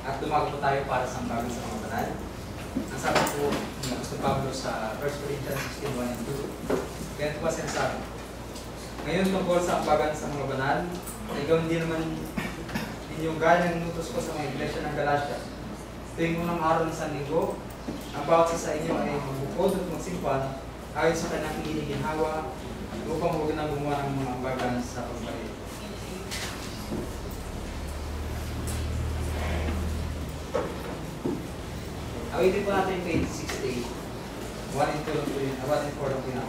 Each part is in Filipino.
At dumago po tayo para sa bago sa mga banal. Ang sabi po ni Apostol Pablo sa 1 Corinthians 16:1 and 2. Ganito pa sinasabi. Ngayon tungkol sa ambagan sa mga banal, ikaw hindi naman inyong gaya ng inutos ko sa mga iglesia ng Galatia. Tuwing unang araw ng Sanlinggo, ang bawat isa sa inyo ay magbukod at magsimpan ayon sa kanyang iniginhawa upang huwag na gumawa ng mga ambagan sa pagpalit. Awitin po natin page 68. 1 and 2 lang po yun. 1 and 4 lang po yun.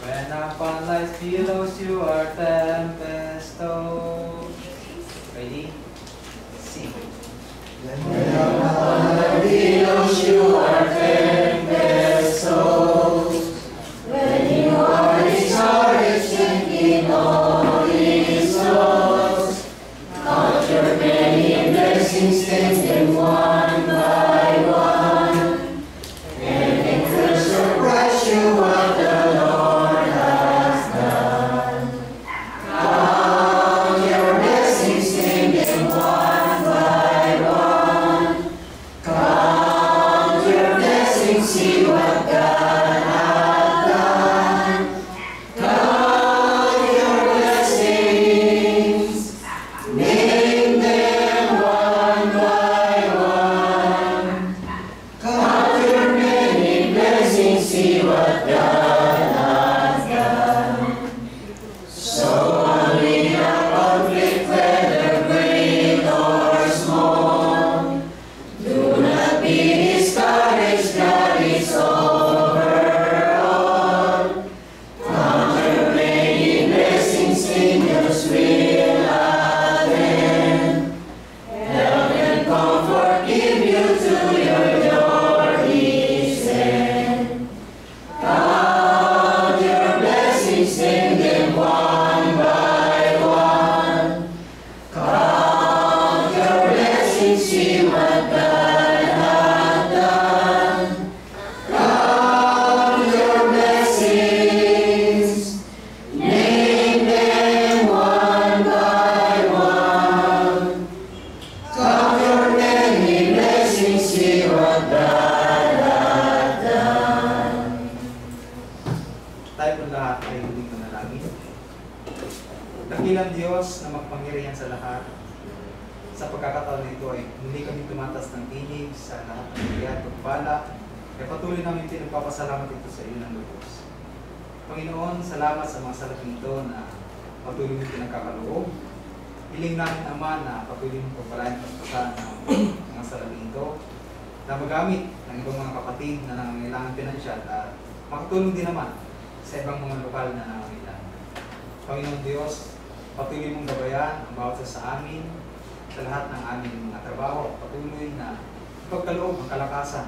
When upon life's billows you are tempest-tossed. Ready? Sing. When upon life's billows you are tempest-tossed. When you are discouraged thinking all is lost. Count your many blessings, take them one by one. And in full surprise you what the Lord has done. Count your blessings, take them one by one. Count your blessings, see what God has done. Count your blessings, name them one by one. Count your many blessings, see what God has done. So only a conflict, whether great or small, do not be discouraged, God is over all. Count your many blessings, angels will attend. Help and comfort give you to your door He sent. Count your blessings, name them one by one. Count your blessings, see what God has done. Count your blessings, name them one by one. Count your many blessings, see what God has done. Tayo po lahat ay huling manalangin. Dakilang Diyos na magpangyarihan sa lahat. Sa pagkakataon na ito ay muli kami tumatas ng tinig sa lahat ng biyaya at pagpala. Kaya patuloy namin pinagpapasalamat ito sa iyo ng lubos. Panginoon, salamat sa mga salaping ito na patuloy mo pinagkakaloob. Hiling namin, Ama, na patuloy mo pagpalain at pagpasahan ng mga salaping ito na magamit ng ibang mga kapatid na nangangailangan pinansyal at makatulong din naman sa ibang mga lokal na nangangailangan. Panginoon Diyos, patuloy mong gabayan ang bawat isa sa amin, sa lahat ng aming mga trabaho, at patuloy na pagkaloob ang kalakasan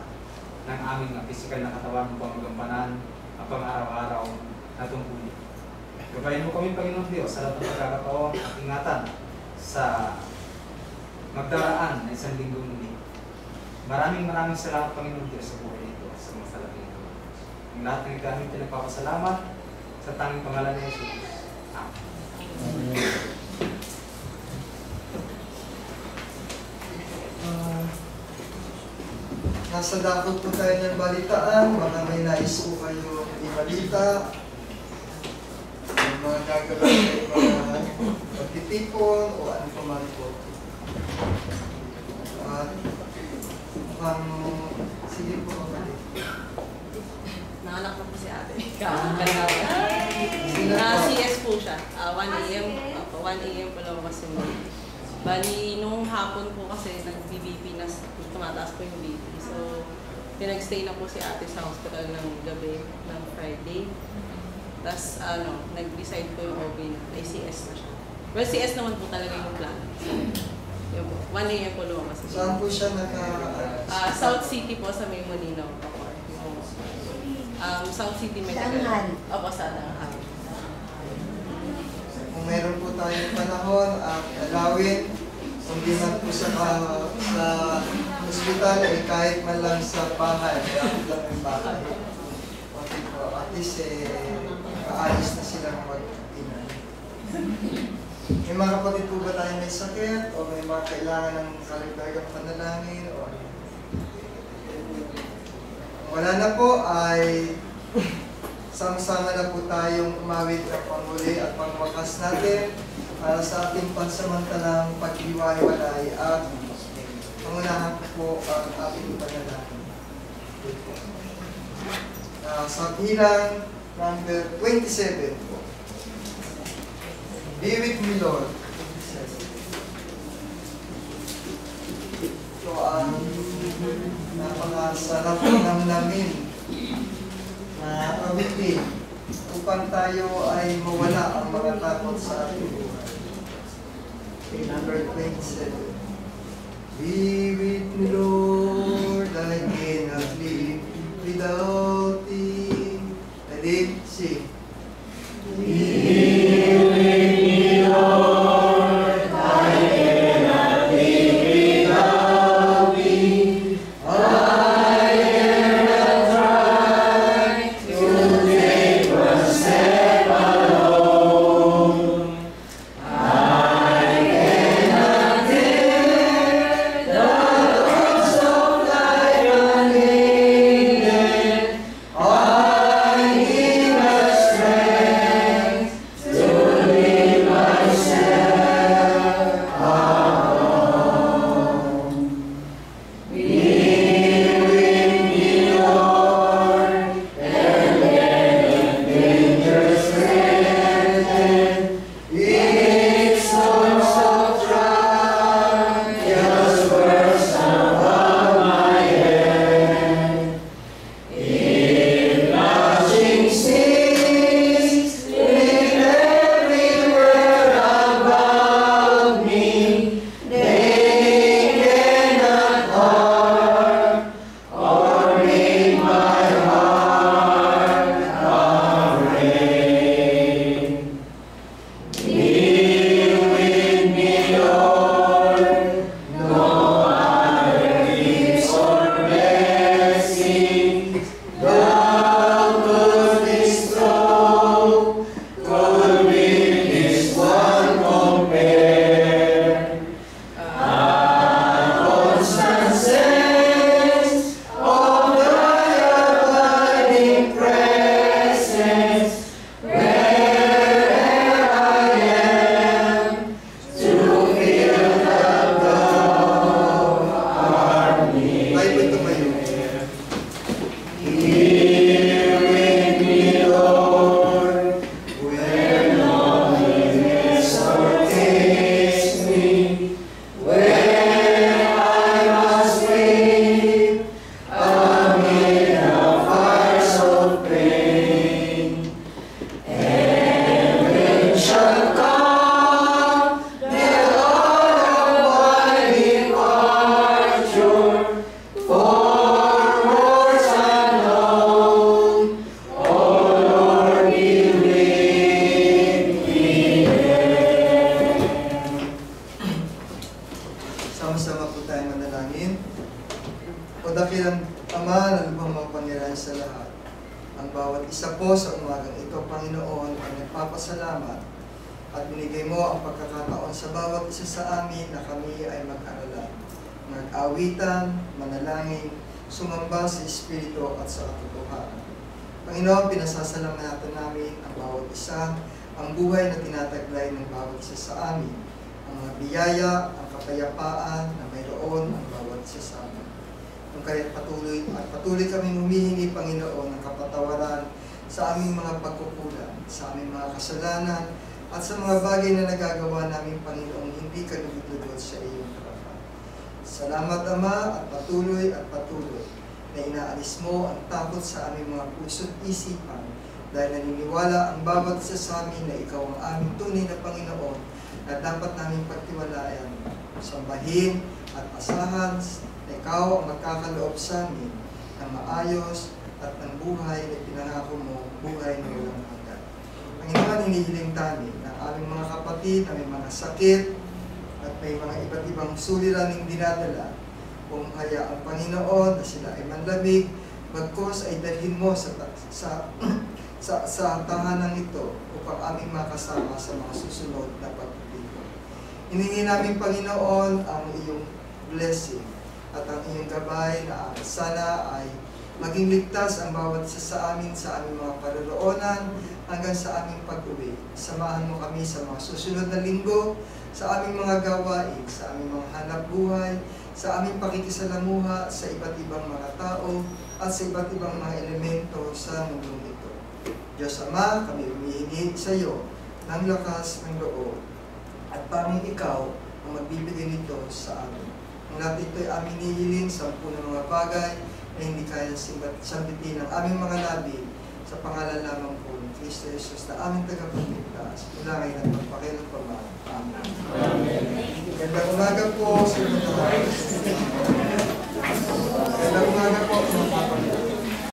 ng aming mga pisikal na katawan upang magampanan ang pang-araw-araw na tungkulin. Gabayan mo kami, Panginoon Diyos, sa lahat ng pagkakataon at ingatan sa magdaraan na isang linggo muli. Maraming salamat, Panginoon Diyos, sa buhay ito, sa mga salaping ito. Ang lahat ng ito aming pinagpapasalamat sa tanging pangalan ni Jesus. Amen. Nasa dakot po tayo ng balitaan, baka may nais po kayo ibalita, yung mga gagawin kayo mga pagtitipon o ano pa man po. At sige po kapatid. Nanganak na po si ate. Sino po? CS po siya. 1 AM. 1 AM pa lang kasi mo. Bali, nung hapon po kasi nag-BBP na tumataas po yung BP. So, pinag-stay na po si ate sa hospital ng gabi ng Friday. Tapos, nag-decide po yung OB na may CS na siya. Well, CS naman po talaga yung plan. So, yun po. 1 AM po lumabas. Saan po siya South City po sa May Molino. South City Medical. Opo, sa Danghal. Kung meron po tayong panahon at alawin, kung di man po sa hospital, kahit man lang sa bahay, kahit lang yung bahay. Okay po. at least maalis na silang mag-ina. May mga kapatid po ba tayo may sakit o may mga kailangan ng kalagdagang panalangin o ano? Wala na po ay sama-sama na po tayong umawit ng panghuli at pangwakas natin para sa ating pansamantalang paghiwa-hiwalay at pangunahan po ang ating panalangin. Sa bilang number 27 po. Be with me, Lord. Ito ang napakasarap ng namin na awitin upang tayo ay mawala ang mga takot sa ating buhay. Okay, number 27. Be with me, Lord, I cannot live without thee. Ready? Sing. Sama-sama po tayo manalangin. O dakilang Ama na lubhang mangpangyarihan sa lahat, ang bawat isa po sa umagang ito, Panginoon, ay nagpapasalamat at binigay mo ang pagkakataon sa bawat isa sa amin na kami ay mag-aralan, mag-awitan, manalangin, sumamba sa Espiritu at sa katotohanan. Panginoon, pinasasalamatan namin ang bawat isa, ang buhay na tinataglay ng bawat isa sa amin, ang mga biyaya, ang kapayapaan na mayroon ang bawat isa sa amin. Kung kaya't patuloy kaming humihingi, Panginoon, ng kapatawaran sa aming mga pagkukulang, sa aming mga kasalanan, at sa mga bagay na nagagawa namin, Panginoon, hindi kalugod-lugod sa iyong harapan. Salamat, Ama, at patuloy na inaalis mo ang takot sa aming mga puso't isipan, dahil naniniwala ang bawat isa sa amin na ikaw ang aming tunay na Panginoon na dapat naming pagtiwalayan, sambahin at asahan na ikaw ang magkakaloob sa amin ng maayos at ng buhay na pinangako mo, buhay na walang hanggan. Panginoon, hinihiling namin na aming mga kapatid na may mga sakit at may mga iba't ibang suliraning dinadala, kung kaya ang Panginoon na sila ay manlamig, bagkos ay dalhin mo sa sa tahanan ito upang aming makasama sa mga susunod na pagtitipon. Hiningi namin, Panginoon, ang iyong blessing at ang iyong gabay na sana ay maging ligtas ang bawat isa sa amin sa aming mga paroroonan hanggang sa aming pag-uwi. Samahan mo kami sa mga susunod na linggo, sa aming mga gawain, sa aming mga hanap buhay, sa aming pakikisalamuha sa iba't ibang mga tao at sa iba't ibang mga elemento sa mundong ito. Diyos Ama, kami humihingi sa iyo ng lakas ng loob at panging ikaw ang magbibigay nito sa amin. Ang natin ito'y aming nihilin sa ng mga bagay na hindi kaya sambitin ng aming mga labi sa pangalan lamang po ni Kristo Jesus na aming tagapagligtas. Mula ngayon at magpakilang pa. Amen. Gandang umaga po sa mga